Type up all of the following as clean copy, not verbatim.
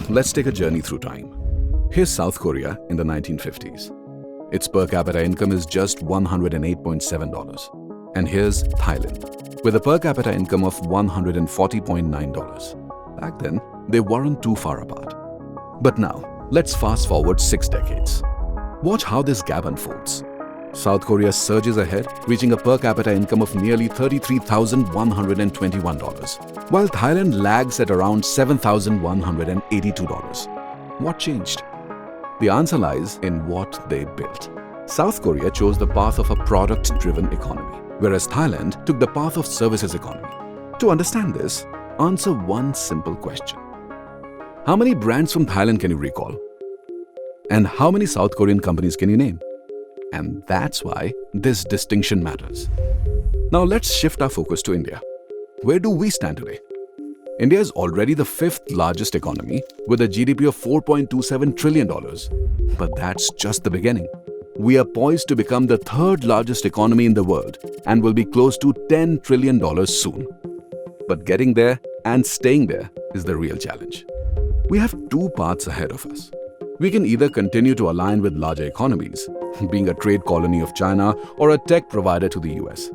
let's take a journey through time. Here's South Korea in the 1950s. Its per capita income is just $108.7. And here's Thailand, with a per capita income of $140.9. Back then, they weren't too far apart. But now, let's fast forward 6 decades. Watch how this gap unfolds. South Korea surges ahead, reaching a per capita income of nearly $33,121, while Thailand lags at around $7,182. What changed? The answer lies in what they built. South Korea chose the path of a product-driven economy, whereas Thailand took the path of services economy. To understand this, answer one simple question. How many brands from Thailand can you recall? And how many South Korean companies can you name? And that's why this distinction matters. Now let's shift our focus to India. Where do we stand today? India is already the 5th largest economy with a GDP of $4.27 trillion. But that's just the beginning. We are poised to become the 3rd largest economy in the world and will be close to $10 trillion soon. But getting there and staying there is the real challenge. We have 2 paths ahead of us. We can either continue to align with larger economies, being a trade colony of China or a tech provider to the US.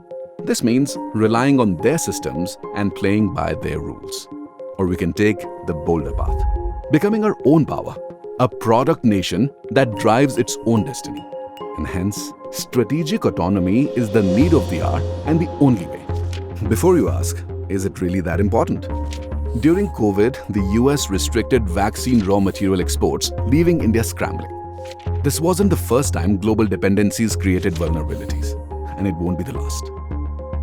This means relying on their systems and playing by their rules. Or we can take the bolder path, becoming our own power, a product nation that drives its own destiny. And hence, strategic autonomy is the need of the hour and the only way. Before you ask, is it really that important? During COVID, the US restricted vaccine raw material exports, leaving India scrambling. This wasn't the first time global dependencies created vulnerabilities, and it won't be the last.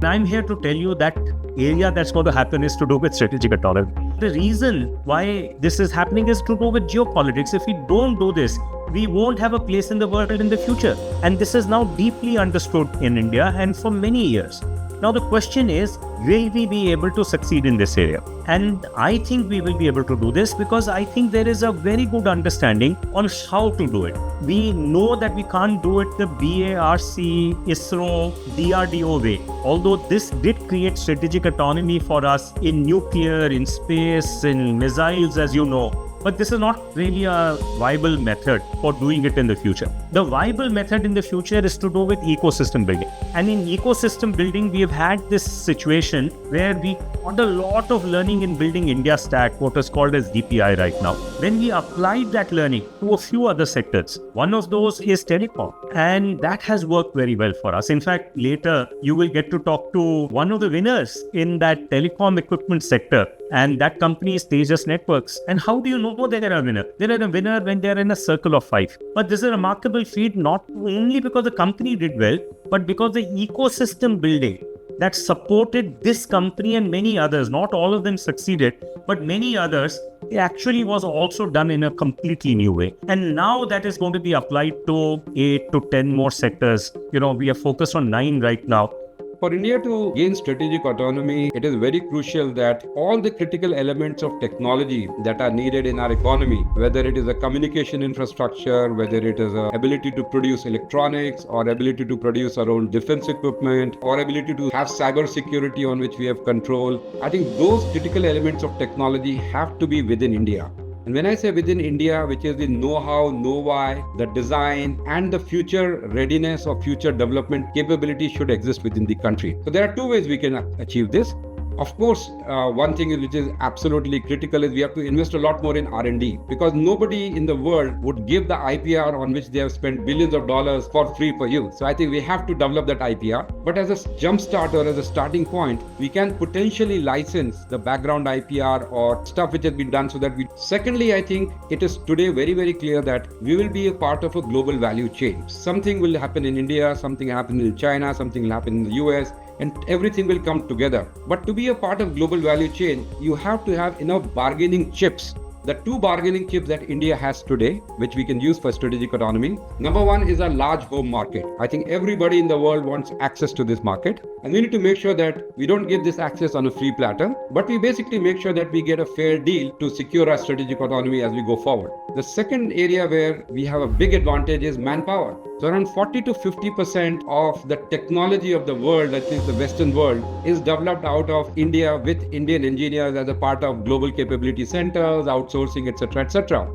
I'm here to tell you that area that's going to happen is to do with strategic autonomy. The reason why this is happening is to do with geopolitics. If we don't do this, we won't have a place in the world in the future. And this is now deeply understood in India and for many years. Now the question is, will we be able to succeed in this area? And I think we will be able to do this because I think there is a very good understanding on how to do it. We know that we can't do it the BARC, ISRO, DRDO way. Although this did create strategic autonomy for us in nuclear, in space, in missiles, as you know. But this is not really a viable method for doing it in the future. The viable method in the future is to do with ecosystem building. And in ecosystem building, we have had this situation where we got a lot of learning in building India Stack, what is called as DPI right now. When we applied that learning to a few other sectors, one of those is Telecom. And that has worked very well for us. In fact, later you will get to talk to one of the winners in that telecom equipment sector. And that company is Tejas Networks. And how do you know they are a winner? They are a winner when they are in a circle of 5. But this is a remarkable feat not only because the company did well, but because the ecosystem building that supported this company and many others, not all of them succeeded, but many others, it actually was also done in a completely new way. And now that is going to be applied to 8 to 10 more sectors. We are focused on 9 right now. For India to gain strategic autonomy, it is very crucial that all the critical elements of technology that are needed in our economy, whether it is a communication infrastructure, whether it is an ability to produce electronics or ability to produce our own defense equipment or ability to have cyber security on which we have control, I think those critical elements of technology have to be within India. And when I say within India, which is the know-how, know-why, the design, and the future readiness or future development capability should exist within the country. So there are 2 ways we can achieve this. Of course, one thing which is absolutely critical is we have to invest a lot more in R&D because nobody in the world would give the IPR on which they have spent billions of dollars for free for you. So I think we have to develop that IPR. But as a jumpstart or as a starting point, we can potentially license the background IPR or stuff which has been done so that we... Secondly, I think it is today very, very clear that we will be a part of a global value chain. Something will happen in India, something will happen in China, something will happen in the US, and everything will come together. But to be a part of global value chain, you have to have enough bargaining chips. The 2 bargaining chips that India has today, which we can use for strategic autonomy. Number 1 is a large home market. I think everybody in the world wants access to this market. And we need to make sure that we don't give this access on a free platter, but we basically make sure that we get a fair deal to secure our strategic autonomy as we go forward. The second area where we have a big advantage is manpower. So around 40 to 50% of the technology of the world, at least the Western world, is developed out of India with Indian engineers as a part of global capability centers, outside outsourcing, etc., etc.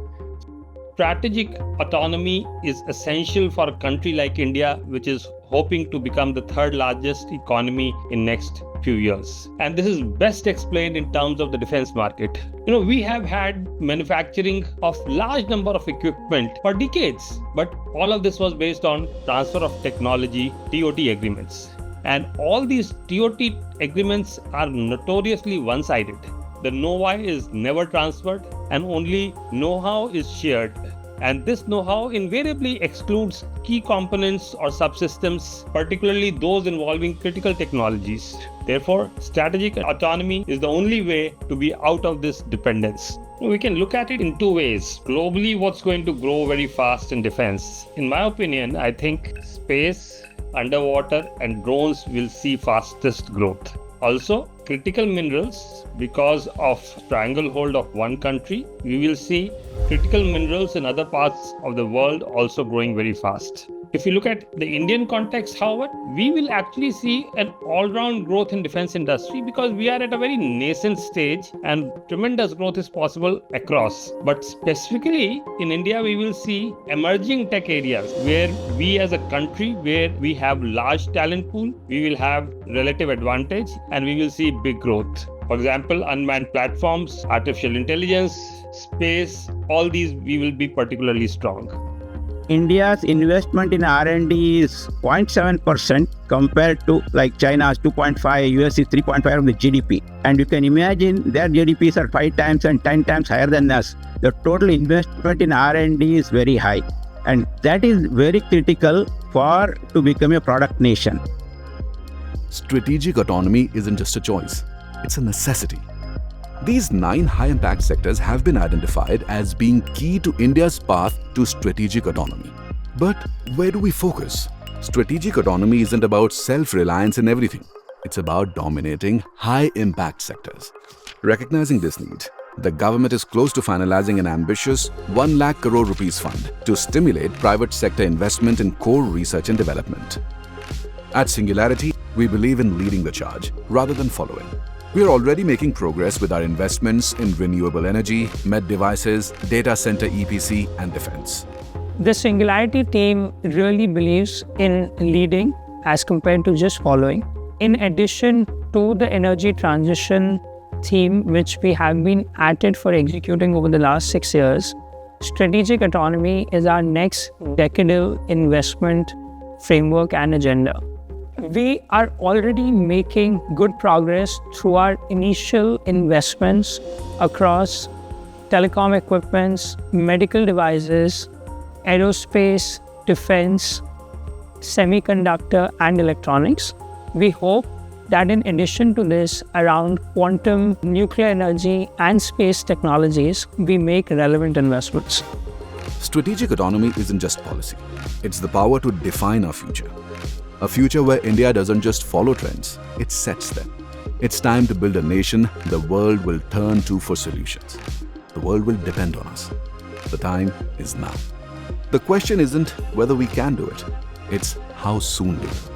Strategic autonomy is essential for a country like India, which is hoping to become the third largest economy in next few years. And this is best explained in terms of the defense market. We have had manufacturing of large number of equipment for decades, but all of this was based on transfer of technology, TOT agreements. And all these TOT agreements are notoriously one-sided. The know-why is never transferred and only know-how is shared. And this know-how invariably excludes key components or subsystems, particularly those involving critical technologies. Therefore, strategic autonomy is the only way to be out of this dependence. We can look at it in two ways. Globally, what's going to grow very fast in defense? In my opinion, I think space, underwater, and drones will see fastest growth. Also, critical minerals, because of stranglehold of one country, we will see critical minerals in other parts of the world also growing very fast. If you look at the Indian context, however, we will actually see an all-round growth in defense industry because we are at a very nascent stage and tremendous growth is possible across. But specifically in India, we will see emerging tech areas where we as a country, where we have large talent pool, we will have relative advantage and we will see big growth. For example, unmanned platforms, artificial intelligence, space, all these we will be particularly strong. India's investment in R&D is 0.7% compared to like China's 2.5, US is 3.5 of the GDP. And you can imagine their GDPs are 5 times and 10 times higher than us. The total investment in R&D is very high. And that is very critical to become a product nation. Strategic autonomy isn't just a choice, it's a necessity. These 9 high-impact sectors have been identified as being key to India's path to strategic autonomy. But where do we focus? Strategic autonomy isn't about self-reliance in everything. It's about dominating high-impact sectors. Recognizing this need, the government is close to finalizing an ambitious 1 lakh crore rupees fund to stimulate private sector investment in core research and development. At Singularity, we believe in leading the charge rather than following. We are already making progress with our investments in renewable energy, med devices, data center EPC, and defense. The Singularity team really believes in leading as compared to just following. In addition to the energy transition theme, which we have been at it for executing over the last 6 years, strategic autonomy is our next decadal investment framework and agenda. We are already making good progress through our initial investments across telecom equipments, medical devices, aerospace, defense, semiconductor, and electronics. We hope that in addition to this, around quantum, nuclear energy, and space technologies, we make relevant investments. Strategic autonomy isn't just policy. It's the power to define our future. A future where India doesn't just follow trends, it sets them. It's time to build a nation the world will turn to for solutions. The world will depend on us. The time is now. The question isn't whether we can do it, it's how soon we will.